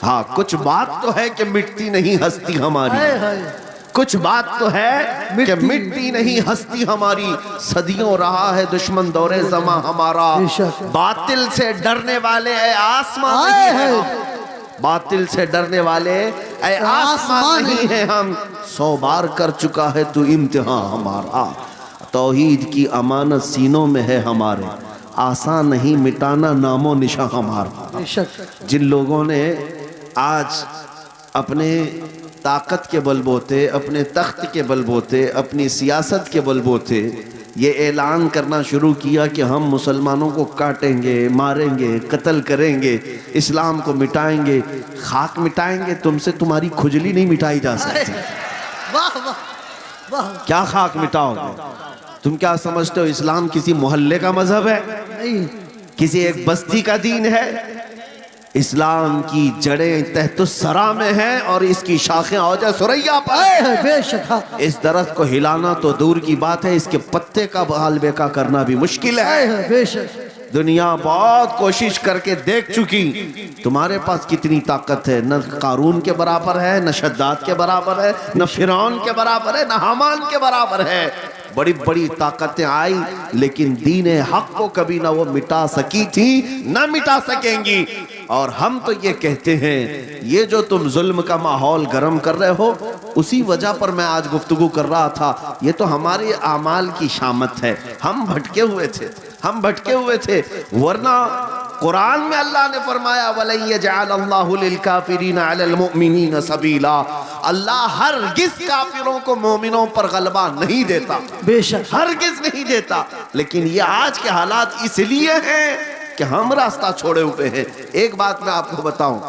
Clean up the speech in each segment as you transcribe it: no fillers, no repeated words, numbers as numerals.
ہاں کچھ بات تو ہے کہ مٹتی نہیں ہستی ہماری، کچھ بات تو ہے کہ مٹتی نہیں ہستی ہماری، صدیوں رہا ہے دشمن دور زماں ہمارا، باطل سے ڈرنے والے اے آسمان نہیں ہے ہم، باطل سے ڈرنے والے اے آسمان نہیں ہے ہم، 100 بار کر چکا ہے تو امتحان ہمارا، توحید کی امانت سینوں میں ہے ہمارے، آسان نہیں مٹانا نام و نشاں ہمارا۔ جن لوگوں نے آج اپنے طاقت کے بلبوتے، اپنے تخت کے بلبوتے، اپنی سیاست کے بلبوتے یہ اعلان کرنا شروع کیا کہ ہم مسلمانوں کو کاٹیں گے، ماریں گے، قتل کریں گے، اسلام کو مٹائیں گے، خاک مٹائیں گے، تم سے تمہاری کھجلی نہیں مٹائی جا سکتی۔ کیا خاک مٹاؤ گے؟ تم کیا سمجھتے ہو اسلام کسی محلے کا مذہب ہے؟ کسی ایک بستی کا دین ہے؟ اسلام کی جڑیں تحت الثری میں ہیں اور اس کی شاخیں اوج ثریا پر۔ اس درخت کو ہلانا تو دور کی بات ہے، اس کے پتے کا حال بیکا کرنا بھی مشکل ہے۔ دنیا بہت کوشش کر کے دیکھ چکی، تمہارے پاس کتنی طاقت ہے، نہ قارون کے برابر ہے، نہ شداد کے برابر ہے، نہ فرعون کے برابر ہے، نہ حامان کے برابر ہے۔ بڑی بڑی طاقتیں آئی لیکن دین حق کو کبھی نہ وہ مٹا سکی تھی نہ مٹا سکیں گی۔ اور ہم تو یہ کہتے ہیں یہ جو تم ظلم کا ماحول گرم کر رہے ہو، اسی وجہ پر میں آج گفتگو کر رہا تھا، یہ تو ہمارے اعمال کی شامت ہے، ہم بھٹکے ہوئے تھے، ہم بھٹکے ہوئے تھے، ورنہ قرآن میں اللہ نے فرمایا وَلَن يَجْعَلَ اللَّهُ لِلْكَافِرِينَ عَلَى الْمُؤْمِنِينَ سَبِيلًا، اللہ ہرگز کافروں کو مومنوں پر غلبہ نہیں دیتا، ہرگز نہیں دیتا۔ لیکن یہ آج کے حالات اس لیے ہیں کہ ہم راستہ چھوڑے ہوئے ہیں۔ ایک بات میں آپ کو بتاؤں،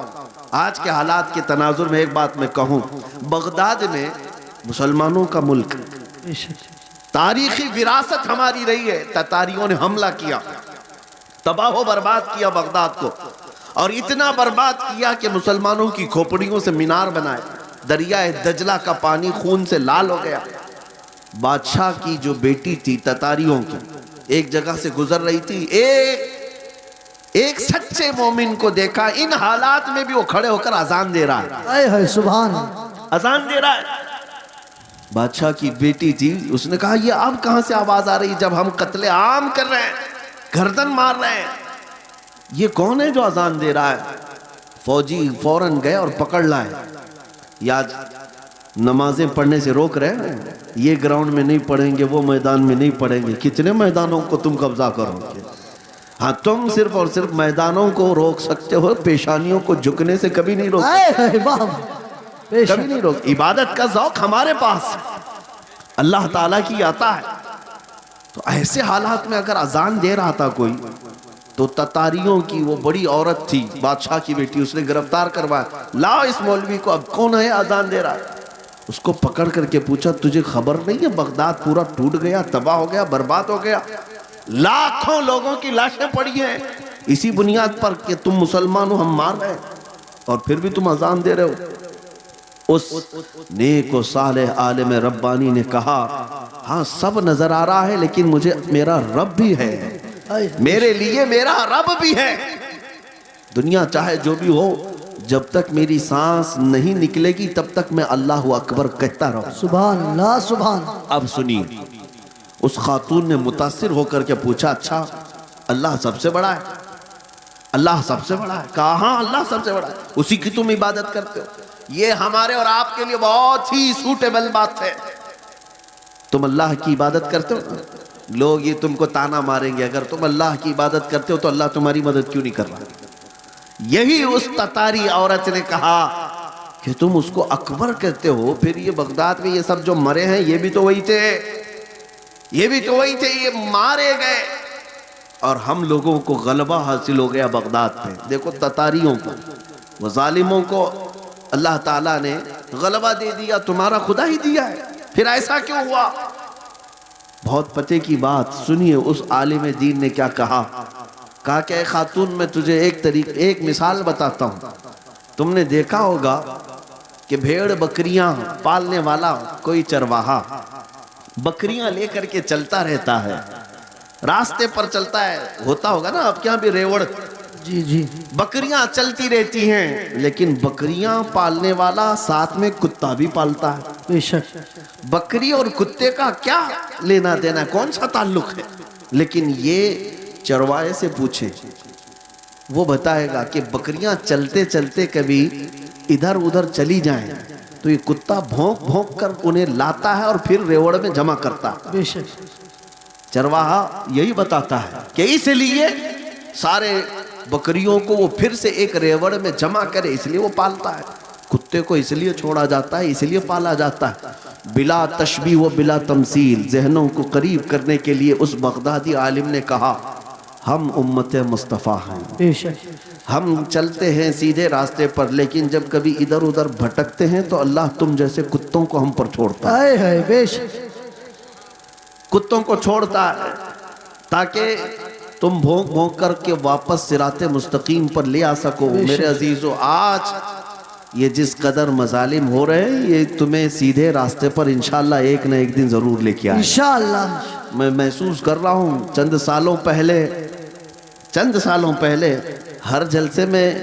آج کے حالات کے تناظر میں ایک بات میں کہوں، بغداد میں مسلمانوں کا ملک، تاریخی وراثت ہماری رہی ہے، تتاریوں نے حملہ کیا، تباہ و برباد کیا بغداد کو، اور اتنا برباد کیا کہ مسلمانوں کی کھوپڑیوں سے مینار بنائے، دریائے دجلہ کا پانی خون سے لال ہو گیا۔ بادشاہ کی جو بیٹی تھی تتاریوں کی، ایک جگہ سے گزر رہی تھی، ایک سچے مومن کو دیکھا، ان حالات میں بھی وہ کھڑے ہو کر اذان دے رہا ہے، سبحان اذان دے رہا ہے۔ بادشاہ کی بیٹی تھی، اس نے کہا یہ اب کہاں سے آواز آ رہی جب ہم قتل عام کر رہے ہیں، گردن مار رہے ہیں، یہ کون ہے جو اذان دے رہا ہے؟ فوجی فوراً گئے اور پکڑ لائے، یاد نمازیں پڑھنے سے روک رہے ہیں، یہ گراؤنڈ میں نہیں پڑھیں گے، وہ میدان میں نہیں پڑھیں گے، کتنے میدانوں کو تم قبضہ کرو گے؟ ہاں تم صرف اور صرف میدانوں کو روک سکتے ہو، پیشانیوں کو جھکنے سے کبھی نہیں روک سکتے، کبھی نہیں روک۔ عبادت کا ذوق ہمارے پاس اللہ تعالیٰ کی عطا ہے، تو ایسے حالات میں اگر اذان دے رہا تھا کوئی، تو تتاریوں کی وہ بڑی عورت تھی، بادشاہ کی بیٹی، اس نے گرفتار کروایا، لاؤ اس مولوی کو، اب کون ہے اذان دے رہا ہے؟ اس کو پکڑ کر کے پوچھا تجھے خبر نہیں ہے بغداد پورا ٹوٹ گیا، تباہ ہو گیا، برباد ہو گیا، لاکھوں لوگوں کی لاشیں پڑی ہیں اسی بنیاد پر کہ تم مسلمان ہو، ہم مار رہے ہیں، اور پھر بھی تم اذان دے رہے ہو۔ اس نیک و صالح عالم ربانی نے کہا ہاں سب نظر آ رہا ہے لیکن مجھے میرا رب بھی ہے، میرے لیے میرا رب بھی ہے، دنیا چاہے جو بھی ہو، جب تک میری سانس نہیں نکلے گی تب تک میں اللہ اکبر کہتا رہوں۔ سبحان اللہ سبحان۔ اب سنیے، اس خاتون نے متاثر ہو کر کے پوچھا اچھا اللہ سب سے بڑا ہے؟ اللہ سب سے بڑا ہے؟ کہا ہاں اللہ سب سے بڑا ہے، اسی کی تم عبادت کرتے ہو، یہ ہمارے اور آپ کے لیے بہت ہی سوٹیبل بات ہے، تم اللہ کی عبادت کرتے ہو، لوگ یہ تم کو تانا ماریں گے اگر تم اللہ کی عبادت کرتے ہو تو اللہ تمہاری مدد کیوں نہیں کر رہا؟ یہی اس تتاری عورت نے کہا کہ تم اس کو اکبر کہتے ہو، پھر یہ بغداد میں یہ سب جو مرے ہیں یہ بھی تو وہی تھے، یہ بھی تو وہی تھے، یہ مارے گئے اور ہم لوگوں کو غلبہ حاصل ہو گیا بغداد پہ۔ دیکھو تتاریوں کو، وہ ظالموں کو اللہ تعالیٰ نے غلبہ دے دیا، تمہارا خدا ہی دیا ہے، پھر ایسا کیوں ہوا؟ بہت پتے کی بات سنیے، اس عالم دین نے کیا کہا کہ اے خاتون میں تجھے ایک مثال بتاتا ہوں، تم نے دیکھا ہوگا کہ بھیڑ بکریاں پالنے والا کوئی چرواہا بکریاں لے کر کے چلتا رہتا ہے، راستے پر چلتا ہے، ہوتا ہوگا نا آپ کے یہاں بھی ریوڑ جی جی بکریاں چلتی رہتی ہیں لیکن بکریاں پالنے والا ساتھ میں کتا بھی پالتا ہے. بے شک. بکری اور کتے کا کیا لینا دینا، کون سا تعلق ہے؟ لیکن یہ چروائے سے پوچھیں، وہ بتائے گا کہ بکریاں چلتے چلتے کبھی ادھر ادھر چلی جائیں تو یہ کتا بھونک بھونک کر انہیں لاتا ہے اور پھر ریوڑ میں جمع کرتا ہے. بے شک. چرواہا یہی بتاتا ہے کہ اس لیے سارے بکریوں کو وہ پھر سے ایک ریوڑ میں جمع کرے، اس لیے وہ پالتا ہے. کتے کو اس لیے چھوڑا جاتا ہے، اس لیے پالا جاتا ہے. بلا تشبیہ و بلا تمثیل، ذہنوں کو قریب کرنے کے لیے اس بغدادی عالم نے کہا ہم امت مصطفیٰ ہیں. بے شک. ہم چلتے ہیں سیدھے راستے پر، لیکن جب کبھی ادھر ادھر بھٹکتے ہیں تو اللہ تم جیسے کتوں کو ہم پر چھوڑتا ہے. ہائے ہائے. بے شک. کتوں کو چھوڑتا ہے تاکہ تم بھونک بھونک کر کے واپس صراط مستقیم پر لے آ سکو. میرے عزیزو، آج یہ جس قدر مظالم ہو رہے ہیں یہ تمہیں سیدھے راستے پر انشاءاللہ ایک نہ ایک دن ضرور لے کے آئے. انشاءاللہ. میں محسوس کر رہا ہوں چند سالوں پہلے ہر جلسے میں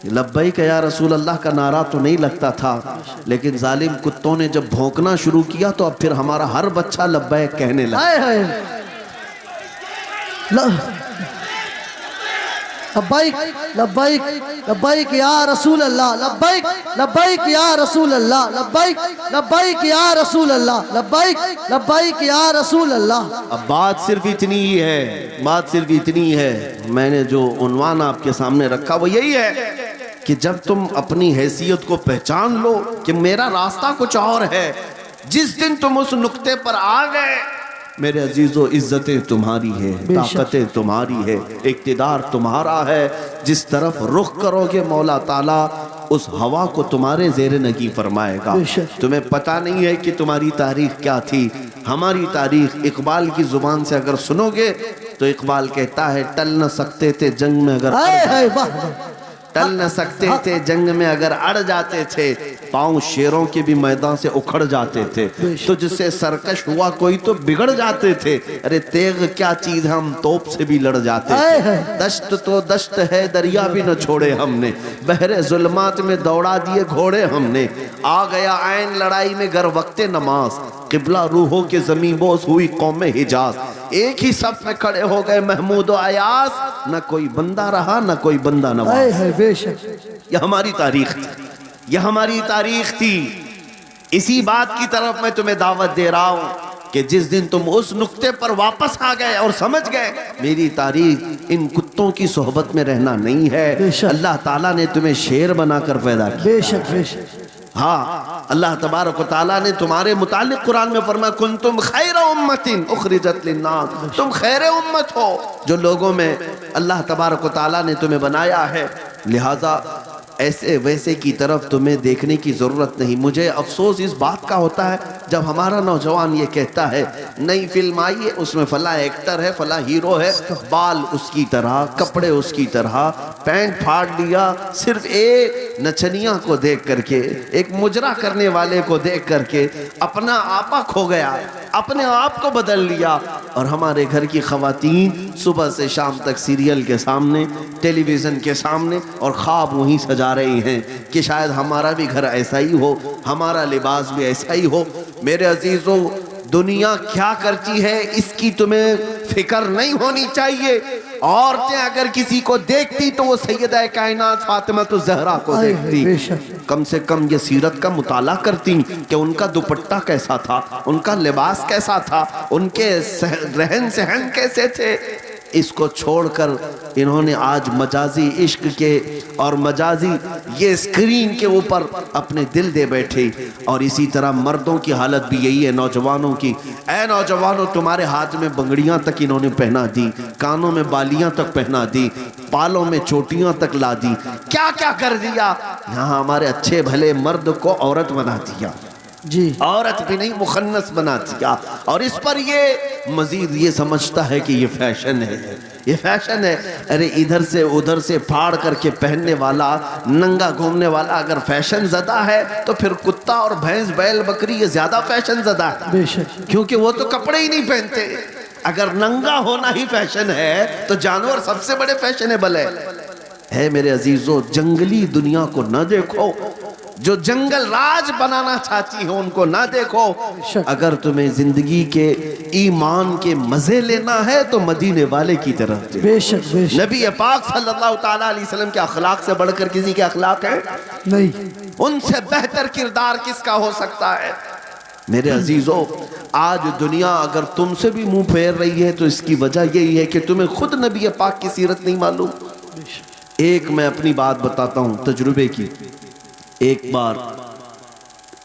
لبیک یا رسول اللہ کا نعرہ تو نہیں لگتا تھا، لیکن ظالم کتوں نے جب بھونکنا شروع کیا تو اب پھر ہمارا ہر بچہ لبیک کہنے لگا. ہائے ہائے. لبیک لبیک لبیک یا رسول اللہ. لبیک لبیک یا رسول اللہ. لبیک لبیک یا رسول اللہ. لبیک لبیک یا رسول اللہ. اب بات صرف اتنی ہے، میں نے جو عنوان آپ کے سامنے رکھا وہ یہی ہے کہ جب تم اپنی حیثیت کو پہچان لو کہ میرا راستہ کچھ اور ہے، جس دن تم اس نقطے پر آ گئے، میرے عزیزو، عزتیں تمہاری ہے، طاقتیں تمہاری ہے، اقتدار تمہارا ہے. جس طرف رخ کرو گے مولا تعالیٰ اس ہوا کو تمہارے زیر نگی فرمائے گا. تمہیں پتہ نہیں ہے کہ تمہاری تاریخ کیا تھی. ہماری تاریخ اقبال کی زبان سے اگر سنو گے تو اقبال کہتا ہے ٹل نہ سکتے تھے جنگ میں اگر ٹل نہ سکتے تھے جنگ میں اگر اڑ جاتے تھے، پاؤں شیروں کے بھی میدان سے اکھڑ جاتے تھے. تو جس سے سرکش ہوا کوئی تو بگڑ جاتے تھے. ارے تیغ کیا چیز، ہم توپ سے بھی لڑ جاتے تھے. دشت تو دشت ہے، دریا بھی نہ چھوڑے ہم نے، بحر ظلمات میں دوڑا دیے گھوڑے ہم نے. آ گیا عین لڑائی میں گر وقت نماز، قبلہ روحوں کے زمین بوس ہوئی قوم حجاز. ایک ہی صف میں کھڑے ہو گئے محمود و ایاز، نہ کوئی بندہ رہا نہ کوئی بندہ نواز. یہ ہماری تاریخ تھی. اسی بات کی طرف میں تمہیں دعوت دے رہا ہوں کہ جس دن تم اس نقطے پر واپس آ گئے اور سمجھ گئے میری تاریخ ان کتوں کی صحبت میں رہنا نہیں ہے، اللہ تعالیٰ نے تمہیں شیر بنا کر پیدا کیا. بے شک بے شک. ہاں، اللہ تبارک و تعالیٰ نے تمہارے متعلق قرآن میں فرمایا کنتم خیر امت اخرجت للناس، تم خیر امت ہو جو لوگوں میں اللہ تبارک و تعالیٰ نے تمہیں بنایا ہے. لہٰذا ایسے ویسے کی طرف تمہیں دیکھنے کی ضرورت نہیں. مجھے افسوس اس بات کا ہوتا ہے جب ہمارا نوجوان یہ کہتا ہے نئی فلم آئی ہے اس میں فلاں ایکٹر ہے، فلاں ہیرو ہے، بال اس کی طرح، کپڑے اس کی طرح، پینٹ پھاڑ لیا صرف ایک نچنیاں کو دیکھ کر کے، ایک مجرا کرنے والے کو دیکھ کر کے اپنا آپا کھو گیا، اپنے آپ کو بدل لیا. اور ہمارے گھر کی خواتین صبح سے شام تک سیریل کے سامنے، ٹیلی ویژن کے سامنے، اور خواب وہیں سجا رہی ہیں کہ شاید ہمارا بھی گھر ایسا ہی ہو، ہمارا لباس بھی ایسا ہی ہو. میرے عزیزوں، دنیا کیا کرتی ہے اس کی تمہیں فکر نہیں ہونی چاہیے. عورتیں اگر کسی کو دیکھتی تو وہ سیدہ کائنات فاطمہ الزہرا کو دیکھتی، کم سے کم یہ سیرت کا مطالعہ کرتی کہ ان کا دوپٹہ کیسا تھا، ان کا لباس کیسا تھا، ان کے رہن سہن کیسے تھے. اس کو چھوڑ کر انہوں نے آج مجازی عشق کے اور مجازی یہ اسکرین کے اوپر اپنے دل دے بیٹھے. اور اسی طرح مردوں کی حالت بھی یہی ہے نوجوانوں کی. اے نوجوانوں، تمہارے ہاتھ میں بنگڑیاں تک انہوں نے پہنا دی، کانوں میں بالیاں تک پہنا دی، بالوں میں چوٹیاں تک لا دی. کیا کیا کر دیا. یہاں ہمارے اچھے بھلے مرد کو عورت بنا دیا، جی عورت بھی نہیں مخنث بنا دیا. اور اس پر یہ مزید یہ سمجھتا ہے کہ یہ فیشن ہے، یہ فیشن ہے. ارے ادھر سے ادھر سے پھاڑ کر کے پہننے والا، ننگا گھومنے والا اگر فیشن زدہ ہے تو پھر کتا اور بھینس بیل بکری یہ زیادہ فیشن زدہ ہے. بے شک. کیونکہ وہ تو کپڑے ہی نہیں پہنتے. اگر ننگا ہونا ہی فیشن ہے تو جانور سب سے بڑے فیشنیبل ہے. ہے میرے عزیزو جنگلی دنیا کو نہ دیکھو، جو جنگل راج بنانا چاہتی ہیں ان کو نہ دیکھو. اگر تمہیں زندگی کے ایمان کے مزے لینا ہے تو مدینے والے کی طرف دیکھو. بے شک بے شک. نبی پاک صلی اللہ تعالیٰ علیہ وسلم کے اخلاق سے بڑھ کر کسی کے اخلاق ہیں؟ نہیں. ان سے بہتر کردار کس کا ہو سکتا ہے؟ میرے عزیزو آج دنیا اگر تم سے بھی منہ پھیر رہی ہے تو اس کی وجہ یہی ہے کہ تمہیں خود نبی پاک کی سیرت نہیں معلوم. ایک میں اپنی بات بتاتا ہوں تجربے کی. ایک بار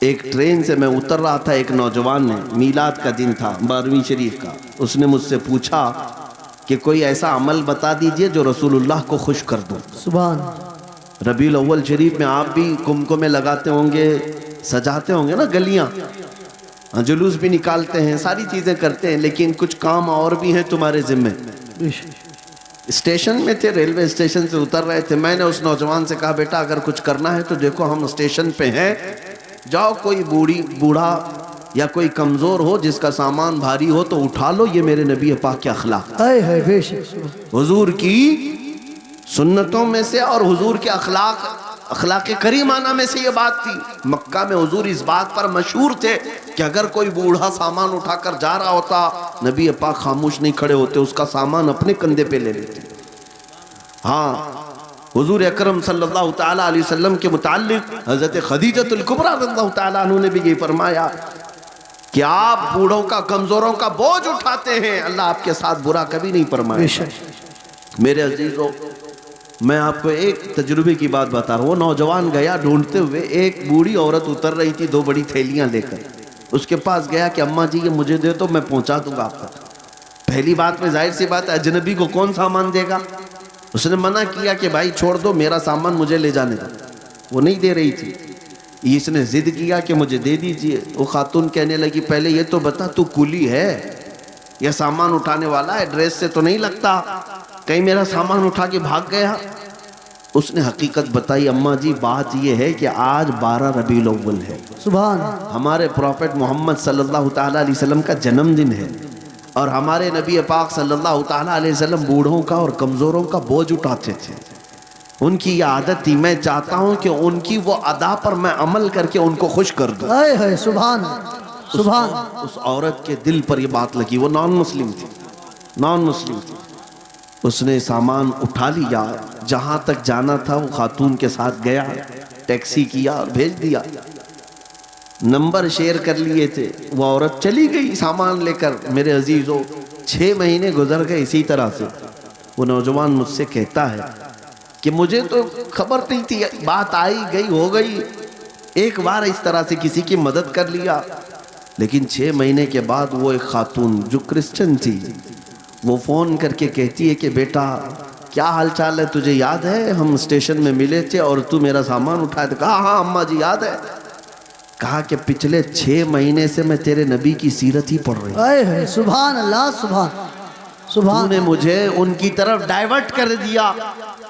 ایک ٹرین سے میں اتر رہا تھا، ایک نوجوان نے، میلاد کا دن تھا 12ویں شریف کا، اس نے مجھ سے پوچھا کہ کوئی ایسا عمل بتا دیجئے جو رسول اللہ کو خوش کر دو. سبحان. ربیع الاول شریف میں آپ بھی کمکمے لگاتے ہوں گے، سجاتے ہوں گے نا گلیاں، جلوس بھی نکالتے ہیں، ساری چیزیں کرتے ہیں، لیکن کچھ کام اور بھی ہیں تمہارے ذمہ. اسٹیشن میں تھے، ریلوے اسٹیشن سے اتر رہے تھے. میں نے اس نوجوان سے کہا بیٹا اگر کچھ کرنا ہے تو دیکھو ہم اسٹیشن پہ ہیں، جاؤ کوئی بوڑھا یا کوئی کمزور ہو جس کا سامان بھاری ہو تو اٹھا لو. یہ میرے نبی پاک کے اخلاق، بے شک. حضور کی سنتوں میں سے اور حضور کے اخلاق کریمانہ میں سے یہ بات تھی. مکہ میں حضور اس بات پر مشہور تھے کہ اگر کوئی بوڑھا سامان اٹھا کر جا رہا ہوتا نبی پاک خاموش نہیں کھڑے ہوتے، اس کا سامان اپنے کندھے پہ لے لیتے. ہاں حضور اکرم صلی اللہ تعالیٰ علیہ وسلم کے متعلق حضرت خدیجۃ الکبریٰ رضی اللہ تعالیٰ عنہ نے بھی یہ فرمایا کہ آپ بوڑھوں کا کمزوروں کا بوجھ اٹھاتے ہیں، اللہ آپ کے ساتھ برا کبھی نہیں فرمایا. میرے عزیزو میں آپ کو ایک تجربے کی بات بتا رہا ہوں. وہ نوجوان گیا ڈھونڈتے ہوئے، ایک بوڑھی عورت اتر رہی تھی 2 بڑی تھیلیاں لے کر. اس کے پاس گیا کہ اماں جی یہ مجھے دے تو میں پہنچا دوں گا آپ تک. پہلی بات میں ظاہر سی بات ہے اجنبی کو کون سامان دے گا؟ اس نے منع کیا کہ بھائی چھوڑ دو، میرا سامان مجھے لے جانے دو. وہ نہیں دے رہی تھی. اس نے ضد کیا کہ مجھے دے دیجئے. وہ خاتون کہنے لگی پہلے یہ تو بتا تو کولی ہے یا سامان اٹھانے والا ہے؟ ڈریس سے تو نہیں لگتا کہیں میرا سامان اٹھا کے بھاگ گیا. اس نے حقیقت بتائی اماں جی بات یہ ہے کہ آج 12 ربیع الاول ہے، سبحان. ہمارے پروفٹ محمد صلی اللہ تعالیٰ علیہ وسلم کا جنم دن ہے، اور ہمارے نبی پاک صلی اللہ تعالیٰ علیہ وسلم بوڑھوں کا اور کمزوروں کا بوجھ اٹھاتے تھے. ان کی یہ عادت تھی. میں چاہتا ہوں کہ ان کی وہ ادا پر میں عمل کر کے ان کو خوش کر دوں. سبحان سبحان. اس عورت کے دل پر یہ بات لگی. وہ نان مسلم تھی. اس نے سامان اٹھا لیا، جہاں تک جانا تھا وہ خاتون کے ساتھ گیا، ٹیکسی کیا اور بھیج دیا. نمبر شیئر کر لیے تھے. وہ عورت چلی گئی سامان لے کر. میرے عزیزو 6 مہینے گزر گئے اسی طرح سے. وہ نوجوان مجھ سے کہتا ہے کہ مجھے تو خبر نہیں تھی، بات آئی گئی ہو گئی، ایک بار اس طرح سے کسی کی مدد کر لیا. لیکن 6 مہینے کے بعد وہ ایک خاتون جو کرسچن تھی وہ فون کر کے کہتی ہے کہ بیٹا کیا حال چال ہے، تجھے یاد ہے ہم اسٹیشن میں ملے تھے اور تو میرا سامان اٹھایا تھا؟ کہا ہاں اماں جی یاد ہے. کہا کہ پچھلے 6 مہینے سے میں تیرے نبی کی سیرت ہی پڑھ رہی ہوں. سبحان اللہ. سبحان سبحان. تو نے مجھے ان کی طرف ڈائیورٹ کر دیا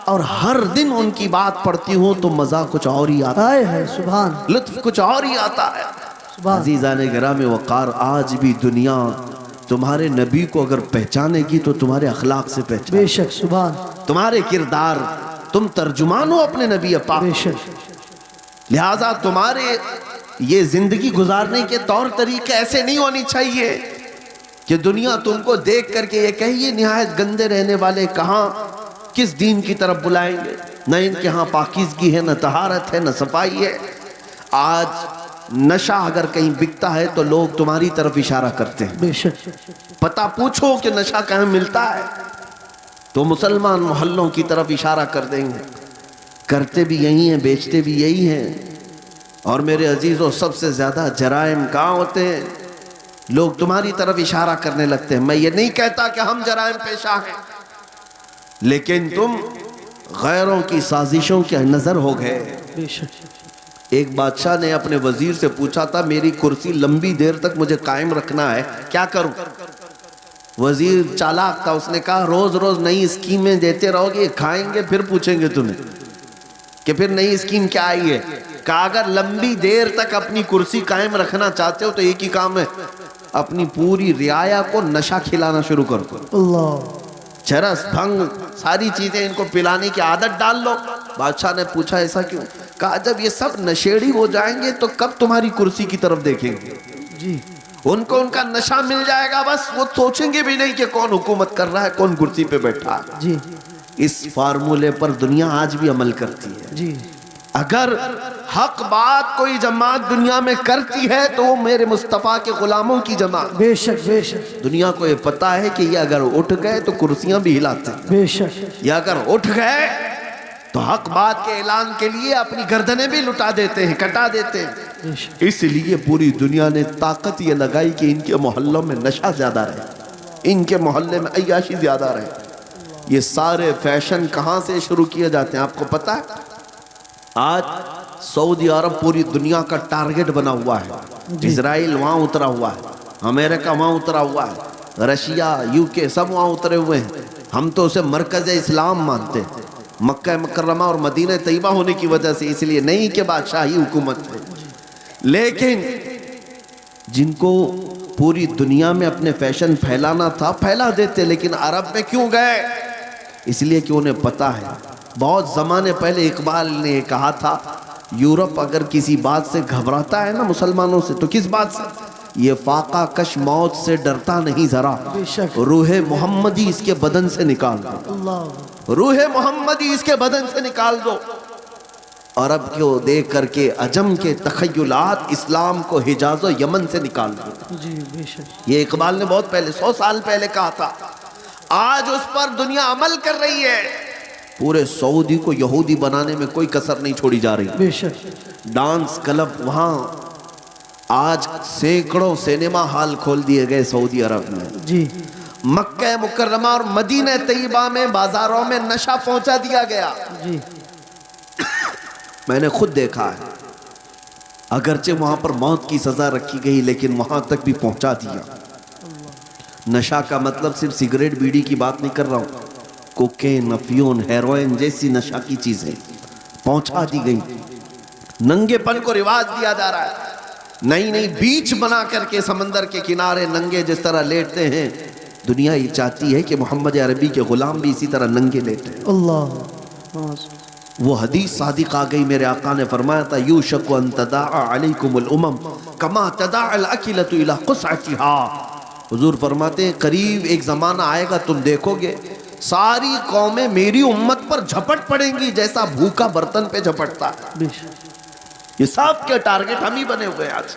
اور ہر دن ان کی بات پڑھتی ہوں تو مزہ کچھ اور ہی آتا ہے، سبحان. لطف کچھ اور ہی آتا ہے. عزیزان گرامی وقار آج بھی دنیا تمہارے نبی کو اگر پہچانے گی تو تمہارے اخلاق سے پہچانے. بے شک. سبحان. تمہارے کردار، تم ترجمان ہو اپنے نبی پاک. بے شک. لہٰذا تمہارے یہ زندگی گزارنے کے طور طریقے ایسے نہیں ہونی چاہیے کہ دنیا تم کو دیکھ کر کے یہ کہے یہ نہایت گندے رہنے والے کہاں کس دین کی طرف بلائیں گے. نہ ان کے ہاں پاکیزگی ہے، نہ طہارت ہے، نہ صفائی ہے. آج نشہ اگر کہیں بکتا ہے تو لوگ تمہاری طرف اشارہ کرتے ہیں. بے شک. پتہ پوچھو کہ نشہ کہاں ملتا ہے تو مسلمان محلوں کی طرف اشارہ کر دیں گے. کرتے بھی یہی ہیں، بیچتے بھی یہی ہیں. اور میرے عزیزوں سب سے زیادہ جرائم کہاں ہوتے ہیں؟ لوگ تمہاری طرف اشارہ کرنے لگتے ہیں. میں یہ نہیں کہتا کہ ہم جرائم پیشہ ہیں، لیکن تم غیروں کی سازشوں کے نظر ہو گئے. بے شک. ایک بادشاہ نے اپنے وزیر سے پوچھا تھا میری کرسی لمبی دیر تک مجھے قائم رکھنا ہے، کیا کروں؟ وزیر چالاک تھا. اس نے کہا روز روز نئی اسکیمیں دیتے رہو گے، کھائیں گے پھر پوچھیں گے تمہیں کہ پھر نئی اسکیم کیا آئی ہے. کہا اگر لمبی دیر تک اپنی کرسی قائم رکھنا چاہتے ہو تو ایک ہی کام ہے، اپنی پوری رعایا کو نشہ کھلانا شروع کر دو. اللہ. چرس بھنگ ساری چیزیں ان کو پلانے کی عادت ڈال لو. بادشاہ نے پوچھا ایسا کیوں؟ کہا جب یہ سب نشیڑی ہو جائیں گے تو کب تمہاری کرسی کی طرف دیکھیں گے؟ جی ان کو ان کا نشہ مل جائے گا، بس وہ سوچیں گے بھی نہیں کہ کون حکومت کر رہا ہے، کون کرسی پہ بیٹھا ہے. جی اس فارمولے پر دنیا آج بھی عمل کرتی ہے. جی اگر حق بات کوئی جماعت دنیا میں کرتی ہے تو وہ میرے مصطفیٰ کے غلاموں کی جماعت. بے شک بے شک دنیا کو یہ پتا ہے کہ یہ اگر اٹھ گئے تو کرسیاں بھی ہلاتے ہیں، بے شک یہ اگر اٹھ گئے تو حق بات کے اعلان کے لیے اپنی گردنیں بھی لٹا دیتے ہیں، کٹا دیتے ہیں. بے شک اس لیے پوری دنیا نے طاقت یہ لگائی کہ ان کے محلوں میں نشہ زیادہ رہے، ان کے محلے میں عیاشی زیادہ رہے. یہ سارے فیشن کہاں سے شروع کیے جاتے ہیں آپ کو پتا ہے؟ آج سعودی عرب پوری دنیا کا ٹارگٹ بنا ہوا ہے. اسرائیل وہاں اترا ہوا ہے، امریکہ وہاں اترا ہوا ہے، رشیا UK سب وہاں اترے ہوئے ہیں. ہم تو اسے مرکز اسلام مانتے ہیں، مکہ مکرمہ اور مدینہ طیبہ ہونے کی وجہ سے، اس لیے نہیں کہ بادشاہی حکومت ہے. لیکن جن کو پوری دنیا میں اپنے فیشن پھیلانا تھا پھیلا دیتے، لیکن عرب میں کیوں گئے؟ اس لیے کہ انہیں پتا ہے. بہت زمانے پہلے اقبال نے یہ کہا تھا، یورپ اگر کسی بات سے گھبراتا ہے نا مسلمانوں سے، تو کس بات سے؟ یہ فاقہ کش موت سے ڈرتا نہیں ذرا، بے شک روح محمدی اس کے بدن سے نکال دو، اللہ روح محمدی اس کے بدن سے نکال دو. عرب کو دیکھ کر کے عجم کے تخیلات اسلام کو حجاز و یمن سے نکال دو. جی بے شک یہ اقبال نے بہت پہلے 100 سال پہلے کہا تھا. آج اس پر دنیا عمل کر رہی ہے. پورے سعودی کو یہودی بنانے میں کوئی کسر نہیں چھوڑی جا رہی. بے شک ڈانس کلب وہاں آج سینکڑوں سینما ہال کھول دیے گئے سعودی عرب میں. جی مکہ مکرمہ اور مدینہ طیبہ میں بازاروں میں نشہ پہنچا دیا گیا. جی میں نے خود دیکھا ہے. اگرچہ وہاں پر موت کی سزا رکھی گئی لیکن وہاں تک بھی پہنچا دیا. نشہ کا مطلب صرف سگریٹ بیڑی کی بات نہیں کر رہا ہوں، کوکین، افیون، ہیروئن جیسی نشہ کی چیزیں پہنچا دی گئی. ننگے پن کو رواج دیا جا رہا ہے. نئی نئی بیچ بنا کر کے سمندر کے کنارے ننگے جس طرح لیٹتے ہیں، دنیا یہ چاہتی ہے کہ محمد عربی کے غلام بھی اسی طرح ننگے لیٹے. اللہ وہ حدیث صادق آ گئی، میرے آقا نے فرمایا تھا، یوشک ان تداعى علیکم الامم کما تداعى الاکلۃ الی قصعتها. حضور فرماتے ہیں قریب ایک زمانہ آئے گا تم دیکھو گے ساری قومیں میری امت پر جھپٹ پڑیں گی جیسا بھوکا برتن پہ جھپٹتا ہے. بے شک یہ سب کے ٹارگٹ ہم ہی بنے ہوئے ہیں. آج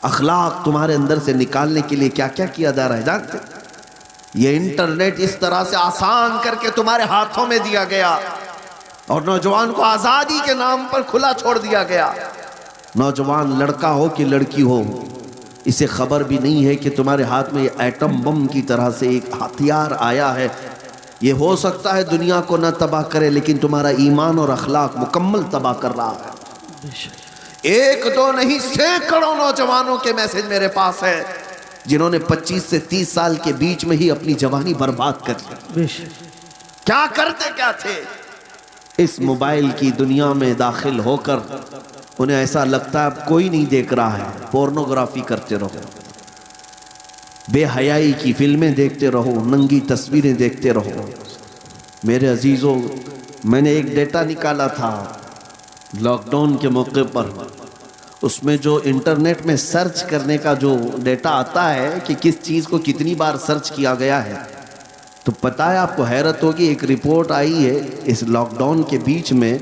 اخلاق تمہارے اندر سے نکالنے کے لیے کیا کیا کیا جا رہا ہے جانتے؟ یہ انٹرنیٹ اس طرح سے آسان کر کے تمہارے ہاتھوں میں دیا گیا اور نوجوان کو آزادی کے نام پر کھلا چھوڑ دیا گیا. نوجوان لڑکا ہو کہ لڑکی ہو، اسے خبر بھی نہیں ہے کہ تمہارے ہاتھ میں یہ ایٹم بم کی طرح سے ایک ہتھیار آیا ہے. یہ ہو سکتا ہے دنیا کو نہ تباہ کرے لیکن تمہارا ایمان اور اخلاق مکمل تباہ کر رہا ہے. بے شک ایک دو نہیں سینکڑوں نوجوانوں کے میسج میرے پاس ہے جنہوں نے 25 سے 30 سال کے بیچ میں ہی اپنی جوانی برباد کر لی. بے شک کیا کرتے کیا تھے؟ اس موبائل کی دنیا میں داخل ہو کر انہیں ایسا لگتا ہے اب کوئی نہیں دیکھ رہا ہے، پورنوگرافی کرتے رہو، بے حیائی کی فلمیں دیکھتے رہو، ننگی تصویریں دیکھتے رہو. میرے عزیزوں، میں نے ایک ڈیٹا نکالا تھا لاک ڈاؤن کے موقع پر. اس میں جو انٹرنیٹ میں سرچ کرنے کا جو ڈیٹا آتا ہے کہ کس چیز کو کتنی بار سرچ کیا گیا ہے، تو پتہ ہے آپ کو حیرت ہوگی، ایک رپورٹ آئی ہے اس لاک ڈاؤن کے بیچ میں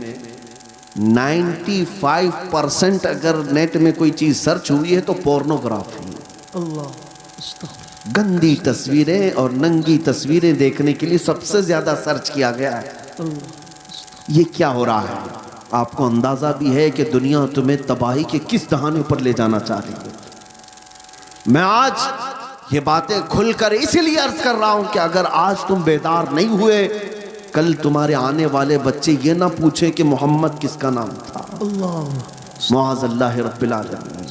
95% اگر نیٹ میں کوئی چیز سرچ ہوئی ہے تو پورنوگرافی، اللہ گندی تصویریں اور ننگی تصویریں دیکھنے کے لیے سب سے زیادہ سرچ کیا گیا ہے. یہ کیا ہو رہا ہے؟ آپ کو اندازہ بھی ہے کہ دنیا تمہیں تباہی کے کس دہانے پر لے جانا چاہ رہی ہے. میں آج یہ باتیں کھل کر اسی لیے عرض کر رہا ہوں کہ اگر آج تم بیدار نہیں ہوئے، کل تمہارے آنے والے بچے یہ نہ پوچھیں کہ محمد کس کا نام تھا. اللہ معاذ اللہ رب العالمین.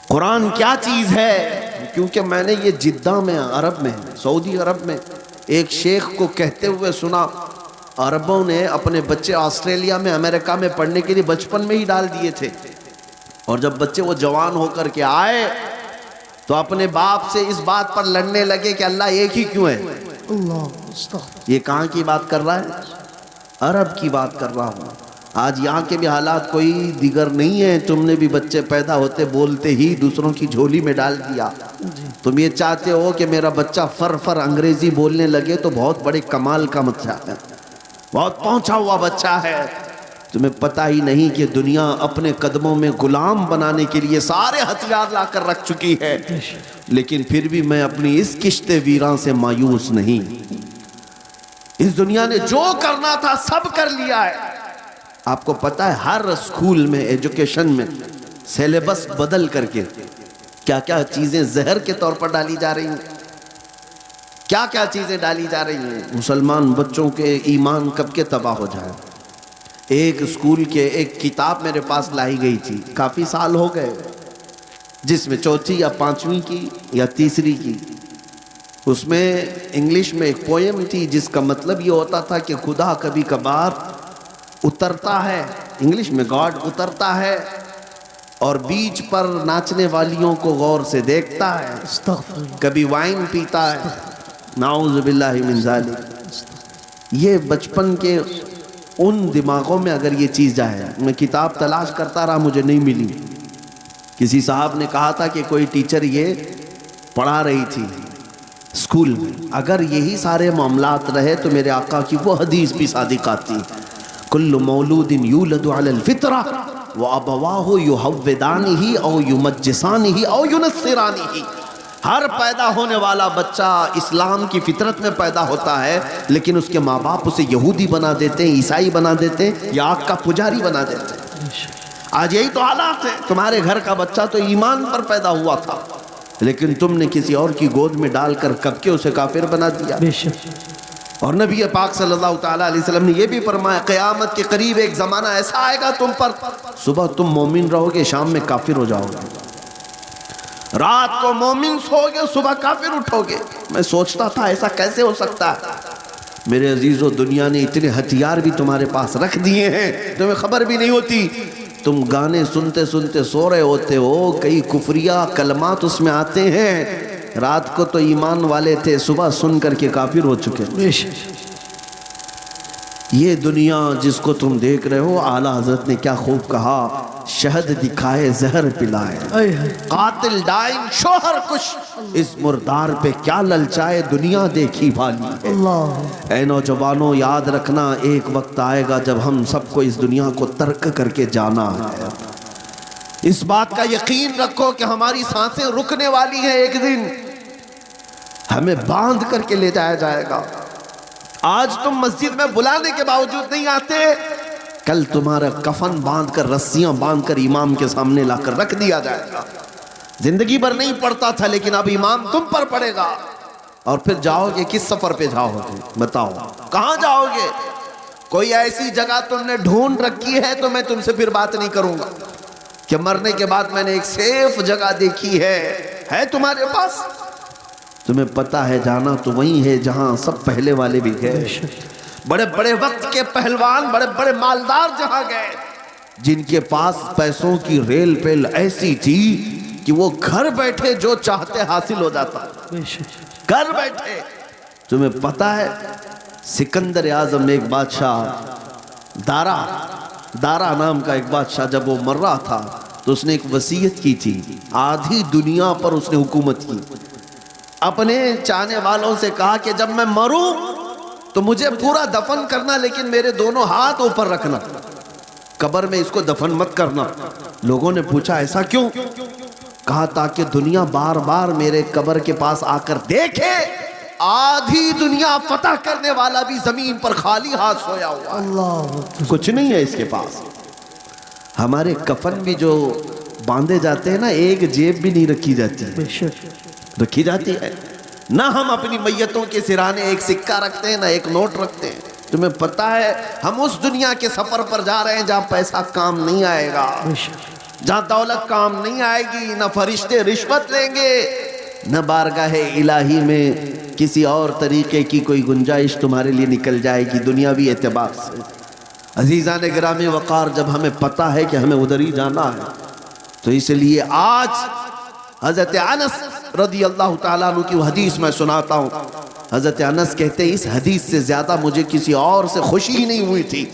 قرآن کیا چیز ہے؟ کیونکہ میں نے یہ جدہ میں، عرب میں، سعودی عرب میں ایک شیخ کو کہتے ہوئے سنا، عربوں نے اپنے بچے آسٹریلیا میں، امریکہ میں پڑھنے کے لیے بچپن میں ہی ڈال دیے تھے، اور جب بچے وہ جوان ہو کر کے آئے تو اپنے باپ سے اس بات پر لڑنے لگے کہ اللہ ایک ہی کیوں ہے. اللہ استغفر. یہ کہاں کی بات کر رہا ہے؟ عرب کی بات کر رہا ہوں. آج یہاں کے بھی حالات کوئی دیگر نہیں ہیں. تم نے بھی بچے پیدا ہوتے بولتے ہی دوسروں کی جھولی میں ڈال دیا. تم یہ چاہتے ہو کہ میرا بچہ فر انگریزی بولنے لگے تو بہت بڑے کمال کا بچہ ہے, بہت پہنچا ہوا بچہ ہے. تمہیں پتہ ہی نہیں کہ دنیا اپنے قدموں میں غلام بنانے کے لیے سارے ہتھیار لا کر رکھ چکی ہے. لیکن پھر بھی میں اپنی اس کشت ویراں سے مایوس نہیں. اس دنیا نے جو کرنا تھا سب کر لیا ہے. آپ کو پتہ ہے ہر اسکول میں ایجوکیشن میں سیلیبس بدل کر کے کیا کیا چیزیں زہر کے طور پر ڈالی جا رہی ہیں, کیا کیا چیزیں ڈالی جا رہی ہیں. مسلمان بچوں کے ایمان کب کے تباہ ہو جائے. ایک اسکول کے ایک کتاب میرے پاس لائی گئی تھی, کافی سال ہو گئے, جس میں چوتھی یا پانچویں کی یا تیسری کی, اس میں انگلش میں ایک پوئم تھی جس کا مطلب یہ ہوتا تھا کہ خدا کبھی کبھار اترتا ہے, انگلش میں گاڈ اترتا ہے اور بیچ پر ناچنے والیوں کو غور سے دیکھتا ہے, استغفر. کبھی وائن پیتا ہے. نعوذ باللہ من ذالک. یہ بچپن کے ان دماغوں میں اگر یہ چیز جائے. میں کتاب تلاش کرتا رہا, مجھے نہیں ملی. کسی صاحب نے کہا تھا کہ کوئی ٹیچر یہ پڑھا رہی تھی اسکول میں. اگر یہی سارے معاملات رہے تو میرے آقا کی وہ حدیث بھی صادق آتی, کل مولود یولد علی الفطرہ وابواہ یحودانہ او یمجسانہ او ینصرانہ. ہر پیدا ہونے والا بچہ اسلام کی فطرت میں پیدا ہوتا ہے, لیکن اس کے ماں باپ اسے یہودی بنا دیتے ہیں, عیسائی بنا دیتے ہیں, یا آگ کا پجاری بنا دیتے ہیں. آج یہی تو حالات ہیں. تمہارے گھر کا بچہ تو ایمان پر پیدا ہوا تھا, لیکن تم نے کسی اور کی گود میں ڈال کر کب کے اسے کافر بنا دیا. اور نبی پاک صلی اللہ تعالیٰ علیہ وسلم نے یہ بھی فرمایا, قیامت کے قریب ایک زمانہ ایسا آئے گا تم پر, صبح تم مومن رہو گے, شام میں کافر ہو جاؤ گے. رات کو مومن سو گے, صبح کافر اٹھو گے. میں سوچتا تھا ایسا کیسے ہو سکتا ہے. میرے عزیزو, دنیا نے اتنے ہتھیار بھی تمہارے پاس رکھ دیے ہیں, تمہیں خبر بھی نہیں ہوتی. تم گانے سنتے سنتے سو رہے ہوتے ہو, کئی کفریہ کلمات اس میں آتے ہیں. رات کو تو ایمان والے تھے, صبح سن کر کے کافر ہو چکے. یہ دنیا جس کو تم دیکھ رہے ہو, اعلیٰ حضرت نے کیا خوب کہا, شہد دکھائے زہر پلائے, قاتل ڈائن شوہر کش, اس مردار پہ کیا للچائے, دنیا دیکھی بھالی ہے. اے نوجوانوں, یاد رکھنا ایک وقت آئے گا جب ہم سب کو اس دنیا کو ترک کر کے جانا ہے. اس بات کا یقین رکھو کہ ہماری سانسیں رکنے والی ہیں. ایک دن ہمیں باندھ کر کے لے جایا جائے گا. آج تم مسجد میں بلانے کے باوجود نہیں آتے, کل تمہارا کفن باندھ کر, رسیاں باندھ کر امام کے سامنے لا کر رکھ دیا جائے گا. زندگی بھر نہیں پڑتا تھا, لیکن اب امام تم پر پڑے گا. اور پھر جاؤ گے, کس سفر پہ جاؤ گے بتاؤ, کہاں جاؤ گے؟ کوئی ایسی جگہ تم نے ڈھونڈ رکھی ہے تو میں تم سے پھر بات نہیں کروں گا کہ مرنے کے بعد میں نے ایک سیف جگہ دیکھی ہے تمہارے پاس. تمہیں پتہ ہے جانا تو وہی ہے جہاں سب پہلے والے بھی گئے. بڑے بڑے وقت کے پہلوان, بڑے بڑے مالدار جہاں گئے, جن کے پاس پیسوں کی ریل پیل ایسی تھی کہ وہ گھر بیٹھے جو چاہتے حاصل ہو جاتا, گھر بیٹھے. تمہیں پتہ ہے سکندر اعظم ایک بادشاہ, دارا نام کا ایک بادشاہ, جب وہ مر رہا تھا تو اس نے ایک وصیت کی تھی. آدھی دنیا پر اس نے حکومت کی. اپنے چاہنے والوں سے کہا کہ جب میں مروں تو مجھے پورا دفن کرنا, لیکن میرے دونوں ہاتھ اوپر رکھنا, قبر میں اس کو دفن مت کرنا. لوگوں نے پوچھا ایسا کیوں؟ کہا تاکہ دنیا بار بار میرے قبر کے پاس آ کر دیکھے آدھی دنیا فتح کرنے والا بھی زمین پر خالی ہاتھ سویا ہوا ہے, کچھ نہیں ہے اس کے پاس. ہمارے کفن بھی جو باندھے جاتے ہیں نا, ایک جیب بھی نہیں رکھی جاتی, رکھی جاتی ہے. نہ ہم اپنی میتوں کے سرانے ایک سکہ رکھتے ہیں, نہ ایک نوٹ رکھتے ہیں. تمہیں پتہ ہے ہم اس دنیا کے سفر پر جا رہے ہیں جہاں پیسہ کام نہیں آئے گا, جہاں دولت کام نہیں آئے گی, نہ فرشتے رشوت لیں گے, نہ بارگاہ الہی میں کسی اور طریقے کی کوئی گنجائش تمہارے لیے نکل جائے گی دنیاوی اعتبار سے. عزیزان گرامی وقار, جب ہمیں پتہ ہے کہ ہمیں ادھر ہی جانا ہے تو اس لیے آج حضرت انس رضی اللہ تعالیٰ عنہ کی وہ حدیث میں سناتا ہوں. حضرت انس کہتے ہیں اس حدیث سے زیادہ مجھے کسی اور سے خوشی ہی نہیں ہوئی تھی.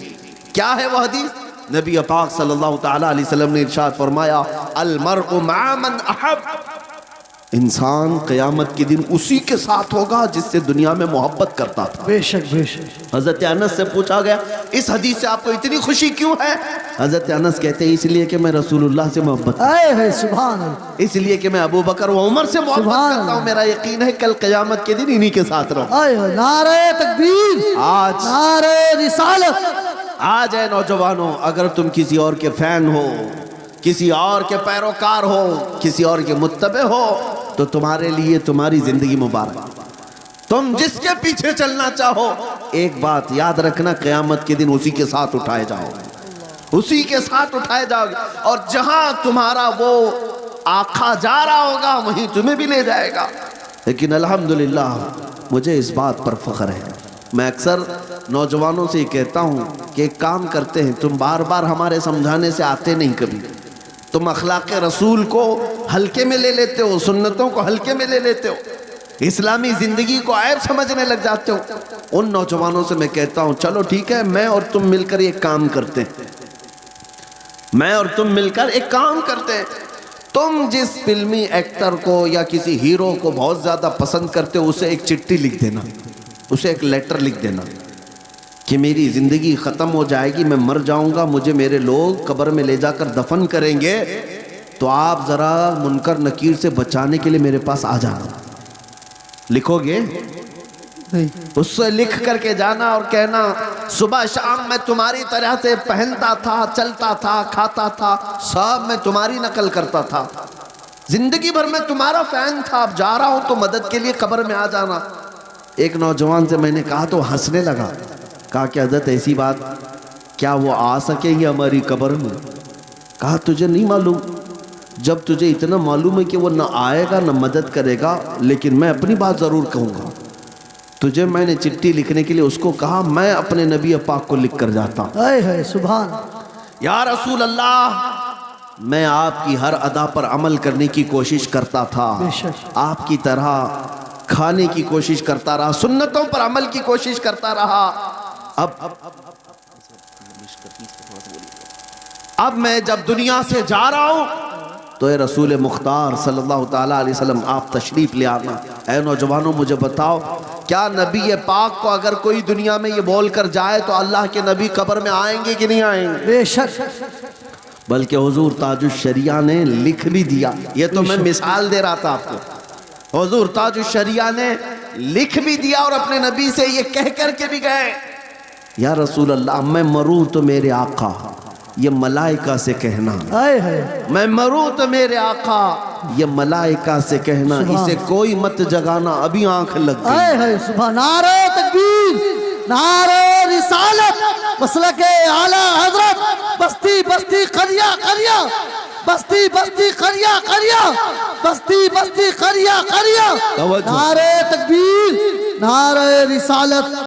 کیا ہے وہ حدیث؟ نبی پاک صلی اللہ تعالیٰ علیہ وسلم نے ارشاد فرمایا المرء مع من احب. انسان قیامت کے دن اسی کے ساتھ ہوگا جس سے دنیا میں محبت کرتا تھا. بے شک بے شک. حضرت انس سے پوچھا گیا اس حدیث سے آپ کو اتنی خوشی کیوں ہے؟ حضرت انس کہتے ہیں اس لیے کہ میں رسول اللہ سے محبت اے ہے سبحان اللہ. اس لیے کہ میں ابو بکر و عمر سے محبت سبحان کرتا ہوں. میرا یقین ہے کل قیامت کے دن انہی کے ساتھ رہوں. اے ہے نعرہ تکبیر، آج نعرہ رسالت. آج اے نوجوانوں، اگر تم کسی اور کے فین ہو، کسی اور کے پیروکار ہو، کسی اور کے متبع ہو، تو تمہارے لیے تمہاری زندگی مبارک. تم جس کے پیچھے چلنا چاہو، ایک بات یاد رکھنا، قیامت کے دن اسی کے ساتھ اٹھائے جاؤ گے، اسی کے ساتھ اٹھائے جاؤ گے. اور جہاں تمہارا وہ آقا جا رہا ہوگا وہیں تمہیں بھی لے جائے گا. لیکن الحمدللہ مجھے اس بات پر فخر ہے. میں اکثر نوجوانوں سے یہ کہتا ہوں کہ ایک کام کرتے ہیں، تم بار بار ہمارے سمجھانے سے آتے نہیں کبھی. تم اخلاق رسول کو ہلکے میں لے لیتے ہو، سنتوں کو ہلکے میں لے لیتے ہو، اسلامی زندگی کو عیب سمجھنے لگ جاتے ہو. ان نوجوانوں سے میں کہتا ہوں چلو ٹھیک ہے، میں اور تم مل کر ایک کام کرتے ہیں، میں اور تم مل کر ایک کام کرتے ہیں. تم جس فلمی ایکٹر کو یا کسی ہیرو کو بہت زیادہ پسند کرتے ہو، اسے ایک چٹھی لکھ دینا، اسے ایک لیٹر لکھ دینا کہ میری زندگی ختم ہو جائے گی، میں مر جاؤں گا، مجھے میرے لوگ قبر میں لے جا کر دفن کریں گے، تو آپ ذرا منکر نکیر سے بچانے کے لیے میرے پاس آ جانا. لکھو گے؟ اس سے لکھ کر کے جانا اور کہنا صبح شام میں تمہاری طرح سے پہنتا تھا، چلتا تھا، کھاتا تھا، سب میں تمہاری نقل کرتا تھا، زندگی بھر میں تمہارا فین تھا، اب جا رہا ہوں تو مدد کے لیے قبر میں آ جانا. ایک نوجوان سے میں نے کہا تو ہنسنے لگا، کہا کہ حضرت ایسی بات، کیا وہ آ سکیں گے ہماری قبر میں؟ کہا تجھے نہیں معلوم، جب تجھے اتنا معلوم ہے کہ وہ نہ آئے گا نہ مدد کرے گا، لیکن میں اپنی بات ضرور کہوں گا. تجھے میں نے چٹھی لکھنے کے لیے اس کو کہا، میں اپنے نبی پاک کو لکھ کر جاتا ہوں. اے ہے سبحان. یا رسول اللہ، میں آپ کی ہر ادا پر عمل کرنے کی کوشش کرتا تھا، بے شک. آپ کی طرح کھانے کی کوشش کرتا رہا، سنتوں پر عمل کی کوشش کرتا رہا. اب میں جب دنیا سے جا رہا ہوں تو اے رسول مختار صلی اللہ تعالیٰ علیہ وسلم آپ تشریف لے آنا. اے نوجوانوں مجھے بتاؤ، کیا نبی پاک کو اگر کوئی دنیا میں یہ بول کر جائے تو اللہ کے نبی قبر میں آئیں گے کہ نہیں آئیں گے؟ بے شک. بلکہ حضور تاج الشریعہ نے لکھ بھی دیا. یہ تو میں مثال دے رہا تھا آپ کو. حضور تاج الشریعہ نے لکھ بھی دیا اور اپنے نبی سے یہ کہہ کر کے بھی گئے، یا رسول اللہ میں مروں تو میرے آقا، یہ ملائکہ سے کہنا، اے ہے میں مروں تو میرے آقا، یہ ملائکہ سے کہنا، اسے کوئی مت جگانا، ابھی آنکھ لگ گئی. اے ہے سبحان. نعرہ تکبیر، نعرہ رسالت، مسلک اعلی حضرت، بستی بستی قریہ قریہ، بستی بستی قریہ قریہ، بستی بستی قریہ قریہ. توجہ. نعرہ تکبیر، نعرہ رسالت.